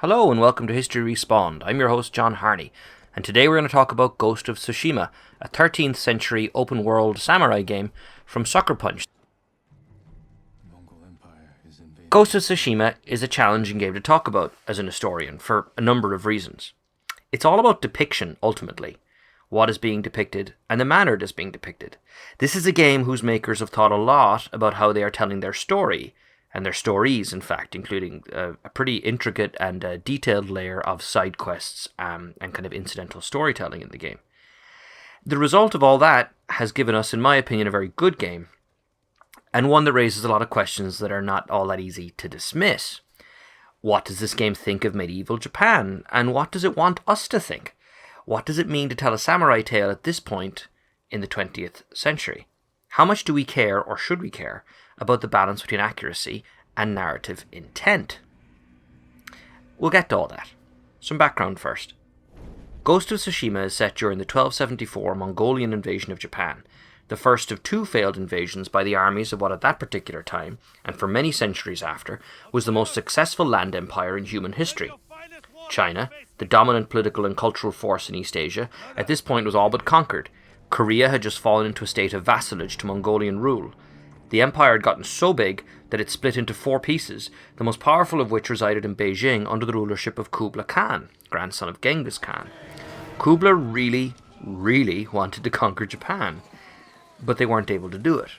Hello and welcome to History Respawned. I'm your host John Harney, and today we're going to talk about Ghost of Tsushima, a 13th century open-world samurai game from Sucker Punch. Ghost of Tsushima is a challenging game to talk about as an historian for a number of reasons. It's all about depiction, ultimately. What is being depicted, and the manner it is being depicted. This is a game whose makers have thought a lot about how they are telling their story, and their stories, in fact, including a pretty intricate and detailed layer of side quests and kind of incidental storytelling in the game. The result of all that has given us, in my opinion, a very good game, and one that raises a lot of questions that are not all that easy to dismiss. What does this game think of medieval Japan, and what does it want us to think? What does it mean to tell a samurai tale at this point in the 20th century? How much do we care, or should we care, about the balance between accuracy and narrative intent? We'll get to all that. Some background first. Ghost of Tsushima is set during the 1274 Mongolian invasion of Japan, the first of two failed invasions by the armies of what at that particular time, and for many centuries after, was the most successful land empire in human history. China, the dominant political and cultural force in East Asia, at this point was all but conquered. Korea had just fallen into a state of vassalage to Mongolian rule. The empire had gotten so big that it split into four pieces, the most powerful of which resided in Beijing under the rulership of Kublai Khan, grandson of Genghis Khan. Kublai really wanted to conquer Japan, but they weren't able to do it.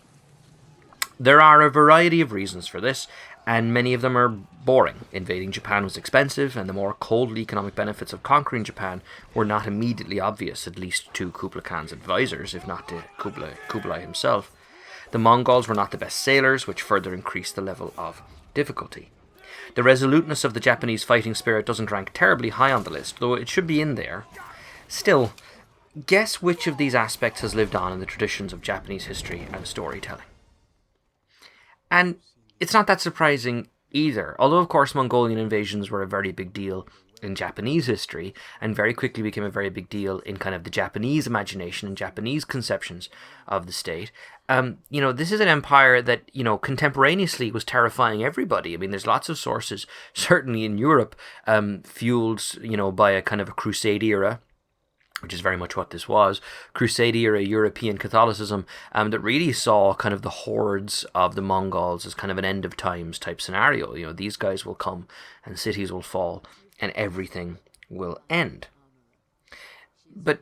There are a variety of reasons for this, and many of them are boring. Invading Japan was expensive, and the more coldly economic benefits of conquering Japan were not immediately obvious, at least to Kublai Khan's advisors, if not to Kublai himself. The Mongols were not the best sailors, which further increased the level of difficulty. The resoluteness of the Japanese fighting spirit doesn't rank terribly high on the list, though it should be in there. Still, guess which of these aspects has lived on in the traditions of Japanese history and storytelling? And it's not that surprising either, although of course Mongolian invasions were a very big deal in Japanese history, and very quickly became a very big deal in kind of the Japanese imagination and Japanese conceptions of the state. This is an empire that, contemporaneously was terrifying everybody. I mean, there's lots of sources, certainly in Europe, fueled, by a kind of a Crusade era, which is very much what this was, Crusade era European Catholicism, that really saw kind of the hordes of the Mongols as kind of an end of times type scenario. These guys will come and cities will fall and everything will end. But,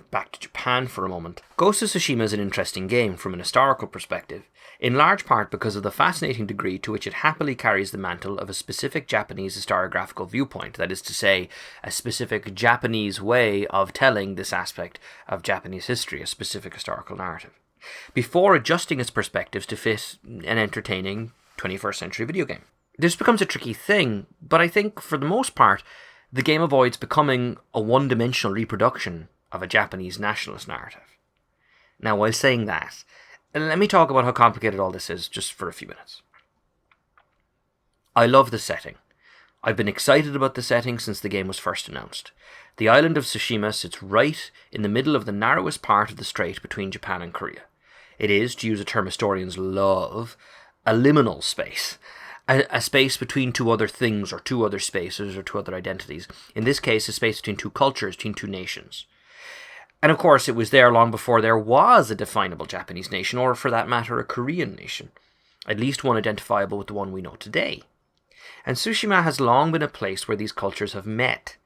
back to Japan for a moment. Ghost of Tsushima is an interesting game from an historical perspective, in large part because of the fascinating degree to which it happily carries the mantle of a specific Japanese historiographical viewpoint, that is to say, a specific Japanese way of telling this aspect of Japanese history, a specific historical narrative, before adjusting its perspectives to fit an entertaining 21st century video game. This becomes a tricky thing, but I think, for the most part, the game avoids becoming a one-dimensional reproduction of a Japanese nationalist narrative. Now, while saying that, let me talk about how complicated all this is just for a few minutes. I love the setting. I've been excited about the setting since the game was first announced. The island of Tsushima sits right in the middle of the narrowest part of the strait between Japan and Korea. It is, to use a term historians love, a liminal space. A space between two other things, or two other spaces, or two other identities. In this case, a space between two cultures, between two nations. And of course, it was there long before there was a definable Japanese nation, or for that matter, a Korean nation. At least one identifiable with the one we know today. And Tsushima has long been a place where these cultures have met.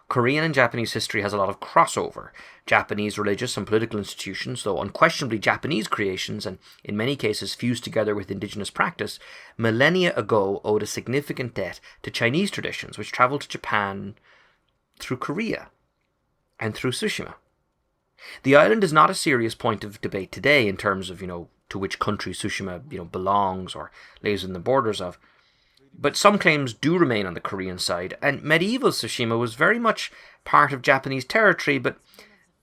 Korean and Japanese history has a lot of crossover. Japanese religious and political institutions, though unquestionably Japanese creations and in many cases fused together with indigenous practice, millennia ago owed a significant debt to Chinese traditions which travelled to Japan through Korea and through Tsushima. The island is not a serious point of debate today in terms of, to which country Tsushima, belongs or lays in the borders of. But some claims do remain on the Korean side, and medieval Tsushima was very much part of Japanese territory, but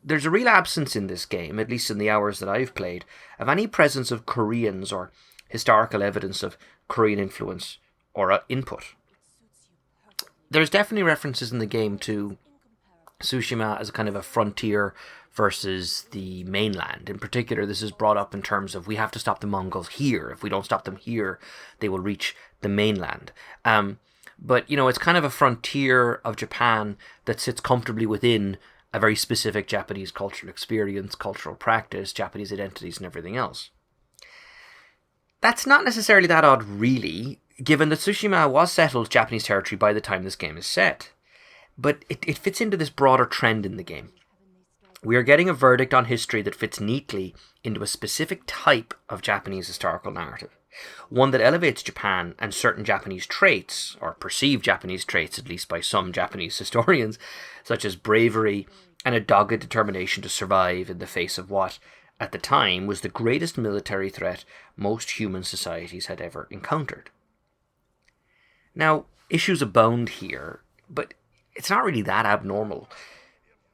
there's a real absence in this game, at least in the hours that I've played, of any presence of Koreans or historical evidence of Korean influence or input. There's definitely references in the game to Tsushima as a kind of a frontier versus the mainland. In particular, this is brought up in terms of we have to stop the Mongols here. If we don't stop them here, they will reach the mainland. But, it's kind of a frontier of Japan that sits comfortably within a very specific Japanese cultural experience, cultural practice, Japanese identities, and everything else. That's not necessarily that odd, really, given that Tsushima was settled Japanese territory by the time this game is set. But it fits into this broader trend in the game. We are getting a verdict on history that fits neatly into a specific type of Japanese historical narrative. One that elevates Japan and certain Japanese traits, or perceived Japanese traits at least by some Japanese historians, such as bravery and a dogged determination to survive in the face of what, at the time, was the greatest military threat most human societies had ever encountered. Now, issues abound here, but it's not really that abnormal.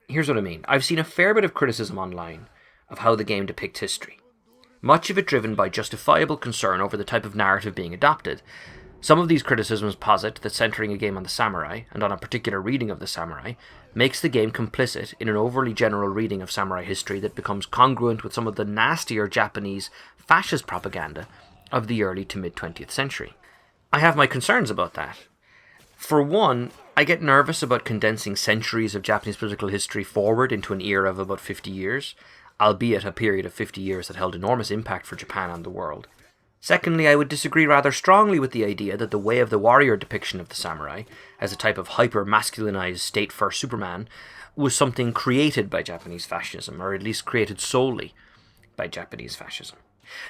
Here's what I mean. I've seen a fair bit of criticism online of how the game depicts history, much of it driven by justifiable concern over the type of narrative being adopted. Some of these criticisms posit that centering a game on the samurai, and on a particular reading of the samurai, makes the game complicit in an overly general reading of samurai history that becomes congruent with some of the nastier Japanese fascist propaganda of the early to mid-20th century. I have my concerns about that. For one, I get nervous about condensing centuries of Japanese political history forward into an era of about 50 years, albeit a period of 50 years that held enormous impact for Japan and the world. Secondly, I would disagree rather strongly with the idea that the way of the warrior depiction of the samurai, as a type of hyper-masculinized state-first Superman, was something created by Japanese fascism, or at least created solely by Japanese fascism.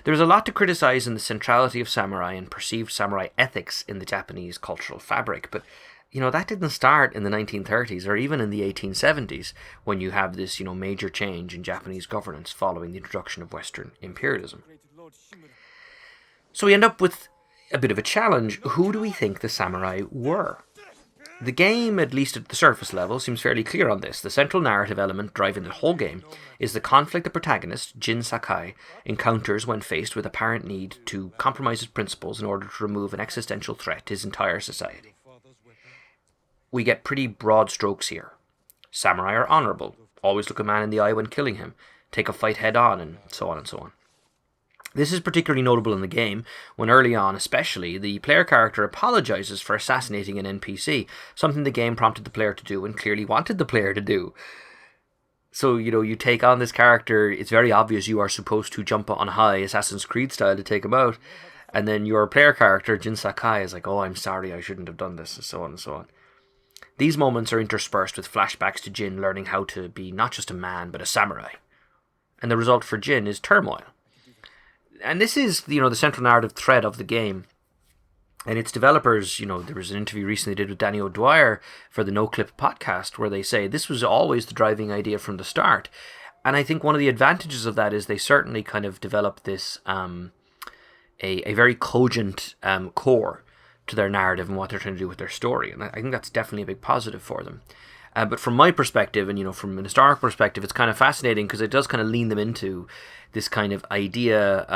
There is a lot to criticize in the centrality of samurai and perceived samurai ethics in the Japanese cultural fabric, but that didn't start in the 1930s or even in the 1870s when you have this, major change in Japanese governance following the introduction of Western imperialism. So we end up with a bit of a challenge. Who do we think the samurai were? The game, at least at the surface level, seems fairly clear on this. The central narrative element driving the whole game is the conflict the protagonist, Jin Sakai, encounters when faced with apparent need to compromise his principles in order to remove an existential threat to his entire society. We get pretty broad strokes here. Samurai are honourable, always look a man in the eye when killing him, take a fight head on, and so on and so on. This is particularly notable in the game, when early on especially, the player character apologises for assassinating an NPC, something the game prompted the player to do and clearly wanted the player to do. So, you take on this character, it's very obvious you are supposed to jump on high, Assassin's Creed style, to take him out, and then your player character, Jin Sakai, is like, oh, I'm sorry, I shouldn't have done this, and so on and so on. These moments are interspersed with flashbacks to Jin learning how to be not just a man, but a samurai. And the result for Jin is turmoil. And this is, the central narrative thread of the game. And its developers, there was an interview recently did with Danny O'Dwyer for the No Clip podcast where they say this was always the driving idea from the start. And I think one of the advantages of that is they certainly kind of developed this, a very cogent core to their narrative and what they're trying to do with their story. And I think that's definitely a big positive for them. But from my perspective, and from an historical perspective, it's kind of fascinating because it does kind of lean them into this kind of idea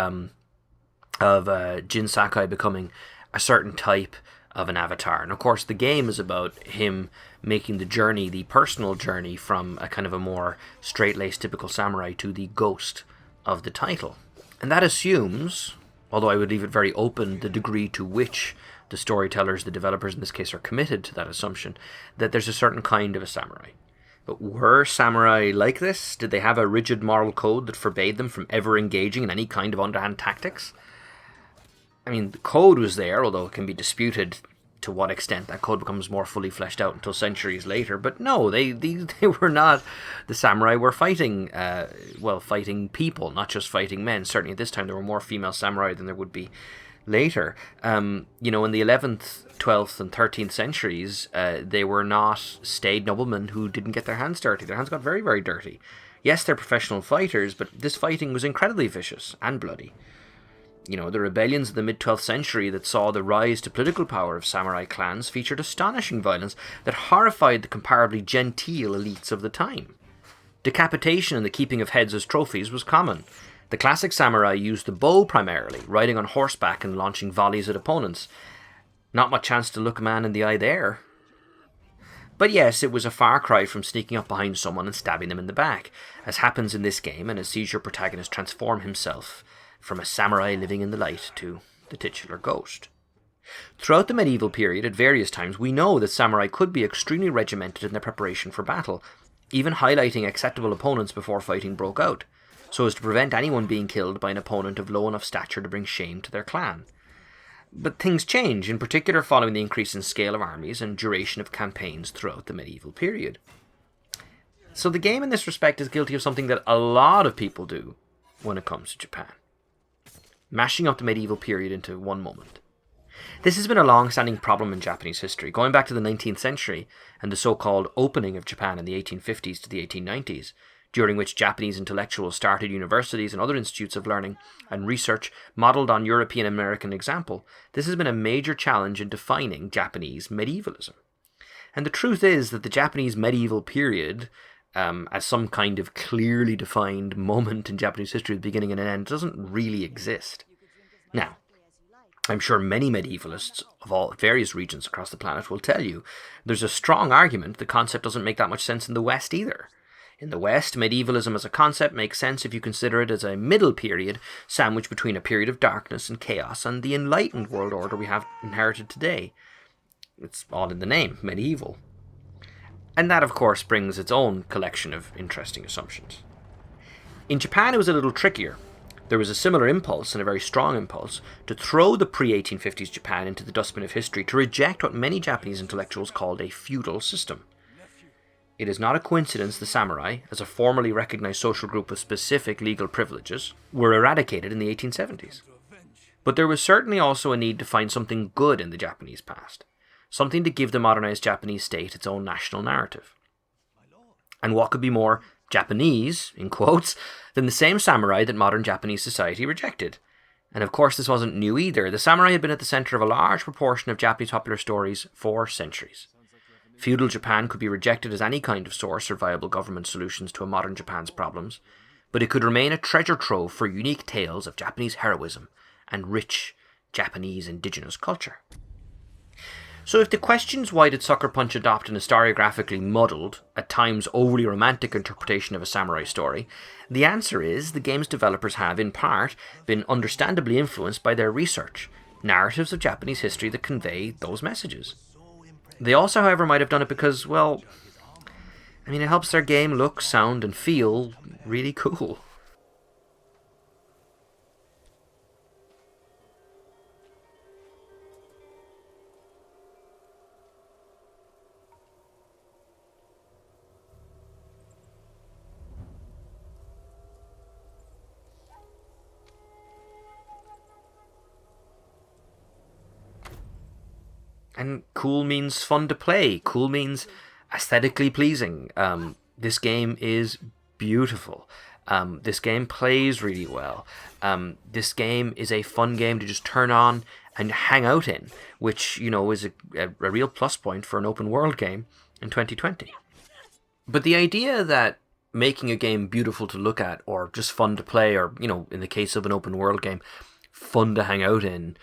of Jin Sakai becoming a certain type of an avatar. And of course, the game is about him making the journey, the personal journey, from a kind of a more straight-laced typical samurai to the ghost of the title. And that assumes, although I would leave it very open, the degree to which the storytellers, the developers in this case, are committed to that assumption, that there's a certain kind of a samurai. But were samurai like this? Did they have a rigid moral code that forbade them from ever engaging in any kind of underhand tactics? I mean, the code was there, although it can be disputed to what extent that code becomes more fully fleshed out until centuries later. But no, they were not. The samurai were fighting, fighting people, not just fighting men. Certainly at this time there were more female samurai than there would be later. In the 11th, 12th and 13th centuries, they were not staid noblemen who didn't get their hands dirty. Their hands got very, very dirty. Yes, they're professional fighters, but this fighting was incredibly vicious and bloody. The rebellions of the mid-12th century that saw the rise to political power of samurai clans featured astonishing violence that horrified the comparably genteel elites of the time. Decapitation and the keeping of heads as trophies was common. The classic samurai used the bow primarily, riding on horseback and launching volleys at opponents. Not much chance to look a man in the eye there. But yes, it was a far cry from sneaking up behind someone and stabbing them in the back, as happens in this game and as sees your protagonist transform himself from a samurai living in the light to the titular ghost. Throughout the medieval period, at various times, we know that samurai could be extremely regimented in their preparation for battle, even highlighting acceptable opponents before fighting broke out, so as to prevent anyone being killed by an opponent of low enough stature to bring shame to their clan. But things change, in particular following the increase in scale of armies and duration of campaigns throughout the medieval period. So the game in this respect is guilty of something that a lot of people do when it comes to Japan. Mashing up the medieval period into one moment. This has been a long-standing problem in Japanese history, going back to the 19th century and the so-called opening of Japan in the 1850s to the 1890s, during which Japanese intellectuals started universities and other institutes of learning and research modelled on European American example. This has been a major challenge in defining Japanese medievalism. And the truth is that the Japanese medieval period, as some kind of clearly defined moment in Japanese history, the beginning and an end, doesn't really exist. Now, I'm sure many medievalists of all various regions across the planet will tell you there's a strong argument the concept doesn't make that much sense in the West either. In the West, medievalism as a concept makes sense if you consider it as a middle period sandwiched between a period of darkness and chaos and the enlightened world order we have inherited today. It's all in the name, medieval. And that, of course, brings its own collection of interesting assumptions. In Japan, it was a little trickier. There was a similar impulse, and a very strong impulse, to throw the pre-1850s Japan into the dustbin of history, to reject what many Japanese intellectuals called a feudal system. It is not a coincidence the samurai, as a formally recognized social group with specific legal privileges, were eradicated in the 1870s. But there was certainly also a need to find something good in the Japanese past, something to give the modernized Japanese state its own national narrative. And what could be more Japanese, in quotes, than the same samurai that modern Japanese society rejected? And of course this wasn't new either. The samurai had been at the center of a large proportion of Japanese popular stories for centuries. Feudal Japan could be rejected as any kind of source or viable government solutions to a modern Japan's problems, but it could remain a treasure trove for unique tales of Japanese heroism and rich Japanese indigenous culture. So if the question's why did Sucker Punch adopt an historiographically muddled, at times overly romantic interpretation of a samurai story, the answer is the game's developers have, in part, been understandably influenced by their research, narratives of Japanese history that convey those messages. They also, however, might have done it because, well, it helps their game look, sound, and feel really cool. And cool means fun to play. Cool means aesthetically pleasing. This game is beautiful. This game plays really well. This game is a fun game to just turn on and hang out in, which, is a real plus point for an open world game in 2020. But the idea that making a game beautiful to look at, or just fun to play, or, in the case of an open world game, fun to hang out in,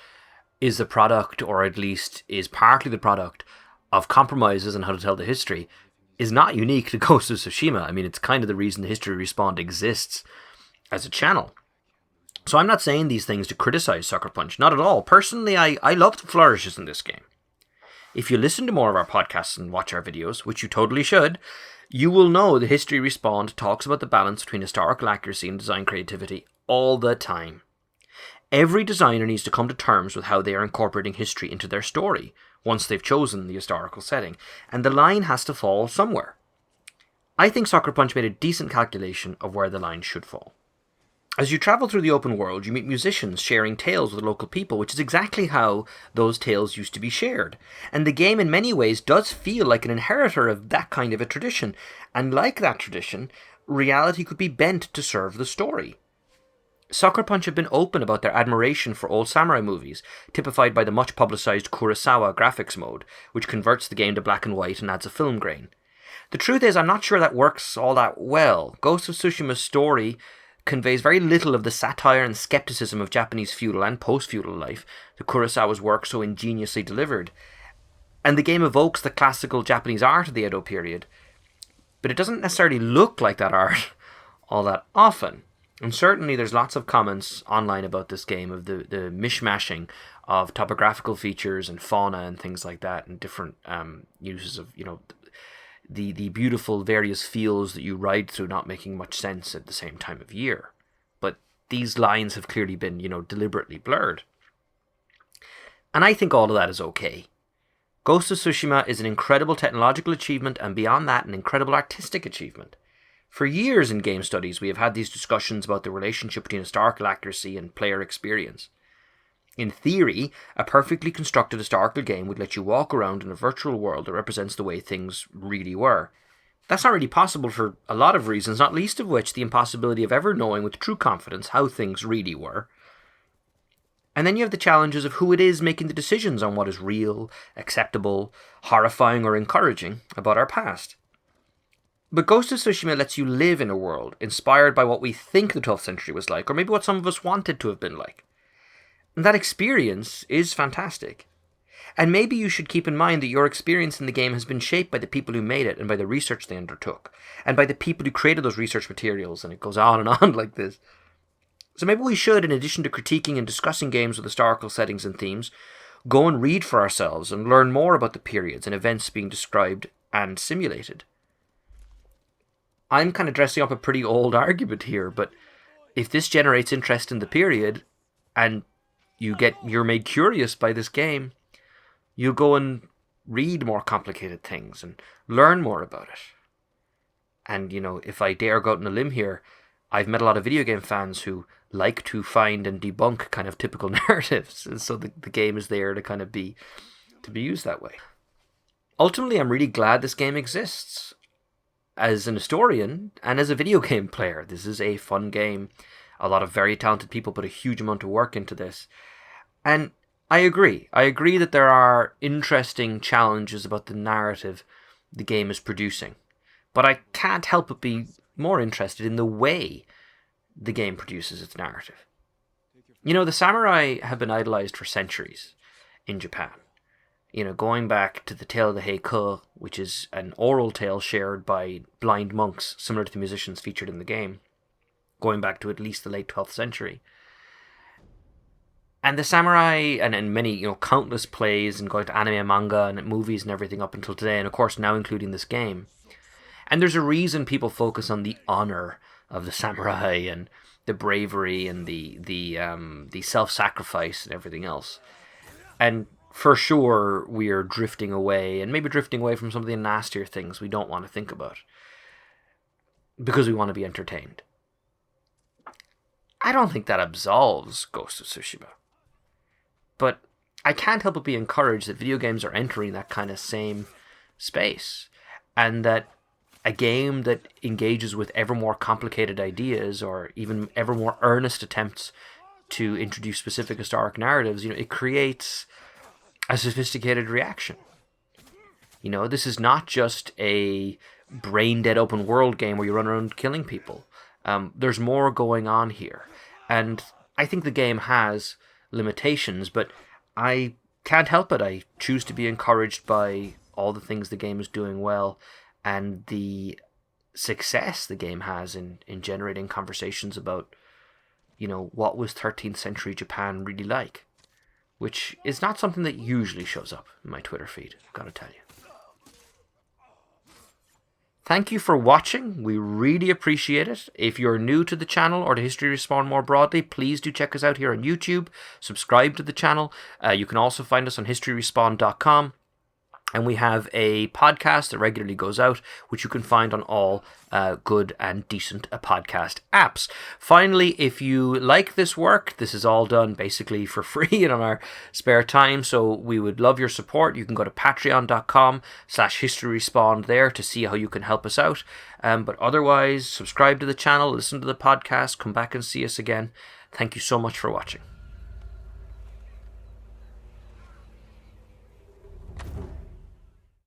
is the product, or at least is partly the product, of compromises on how to tell the history, is not unique to Ghost of Tsushima. It's kind of the reason the History Respawn exists as a channel. So I'm not saying these things to criticize Sucker Punch, not at all. Personally, I love the flourishes in this game. If you listen to more of our podcasts and watch our videos, which you totally should, you will know the History Respawn talks about the balance between historical accuracy and design creativity all the time. Every designer needs to come to terms with how they are incorporating history into their story, once they've chosen the historical setting, and the line has to fall somewhere. I think Sucker Punch made a decent calculation of where the line should fall. As you travel through the open world, you meet musicians sharing tales with local people, which is exactly how those tales used to be shared. And the game in many ways does feel like an inheritor of that kind of a tradition, and like that tradition, reality could be bent to serve the story. Sucker Punch have been open about their admiration for old samurai movies, typified by the much-publicised Kurosawa graphics mode, which converts the game to black and white and adds a film grain. The truth is, I'm not sure that works all that well. Ghost of Tsushima's story conveys very little of the satire and skepticism of Japanese feudal and post-feudal life that Kurosawa's work so ingeniously delivered. And the game evokes the classical Japanese art of the Edo period, but it doesn't necessarily look like that art all that often. And certainly there's lots of comments online about this game of the mishmashing of topographical features and fauna and things like that, and different uses of, the beautiful various fields that you ride through not making much sense at the same time of year. But these lines have clearly been, deliberately blurred. And I think all of that is okay. Ghost of Tsushima is an incredible technological achievement, and beyond that, an incredible artistic achievement. For years in game studies, we have had these discussions about the relationship between historical accuracy and player experience. In theory, a perfectly constructed historical game would let you walk around in a virtual world that represents the way things really were. That's not really possible for a lot of reasons, not least of which the impossibility of ever knowing with true confidence how things really were. And then you have the challenges of who it is making the decisions on what is real, acceptable, horrifying, or encouraging about our past. But Ghost of Tsushima lets you live in a world inspired by what we think the 12th century was like, or maybe what some of us wanted to have been like. And that experience is fantastic. And maybe you should keep in mind that your experience in the game has been shaped by the people who made it, and by the research they undertook, and by the people who created those research materials, and it goes on and on like this. So maybe we should, in addition to critiquing and discussing games with historical settings and themes, go and read for ourselves and learn more about the periods and events being described and simulated. I'm kind of dressing up a pretty old argument here, but if this generates interest in the period, and you're made curious by this game, you go and read more complicated things and learn more about it. And, if I dare go out on a limb here, I've met a lot of video game fans who like to find and debunk kind of typical narratives, and so the game is there to kind of be used that way. Ultimately, I'm really glad this game exists. As an historian and as a video game player, this is a fun game. A lot of very talented people put a huge amount of work into this. And I agree. I agree that there are interesting challenges about the narrative the game is producing. But I can't help but be more interested in the way the game produces its narrative. The samurai have been idolized for centuries in Japan. Going back to the tale of the Heiku, which is an oral tale shared by blind monks, similar to the musicians featured in the game, going back to at least the late 12th century. And the samurai, and many, countless plays, and going to anime and manga and movies and everything up until today, and of course now including this game. And there's a reason people focus on the honor of the samurai and the bravery and the self-sacrifice and everything else. And for sure, we are drifting away, and maybe drifting away from some of the nastier things we don't want to think about, because we want to be entertained. I don't think that absolves Ghost of Tsushima. But I can't help but be encouraged that video games are entering that kind of same space, and that a game that engages with ever more complicated ideas, or even ever more earnest attempts to introduce specific historic narratives, it creates a sophisticated reaction. This is not just a brain-dead open world game where you run around killing people. There's more going on here. And I think the game has limitations, but I can't help it. I choose to be encouraged by all the things the game is doing well, and the success the game has in generating conversations about, what was 13th century Japan really like, which is not something that usually shows up in my Twitter feed, I've got to tell you. Thank you for watching. We really appreciate it. If you're new to the channel or to History Respawn more broadly, please do check us out here on YouTube. Subscribe to the channel. You can also find us on historyrespawn.com. And we have a podcast that regularly goes out, which you can find on all good and decent podcast apps. Finally, if you like this work, this is all done basically for free and on our spare time, so we would love your support. You can go to patreon.com/historyspawn there to see how you can help us out. But otherwise, subscribe to the channel, listen to the podcast, come back and see us again. Thank you so much for watching.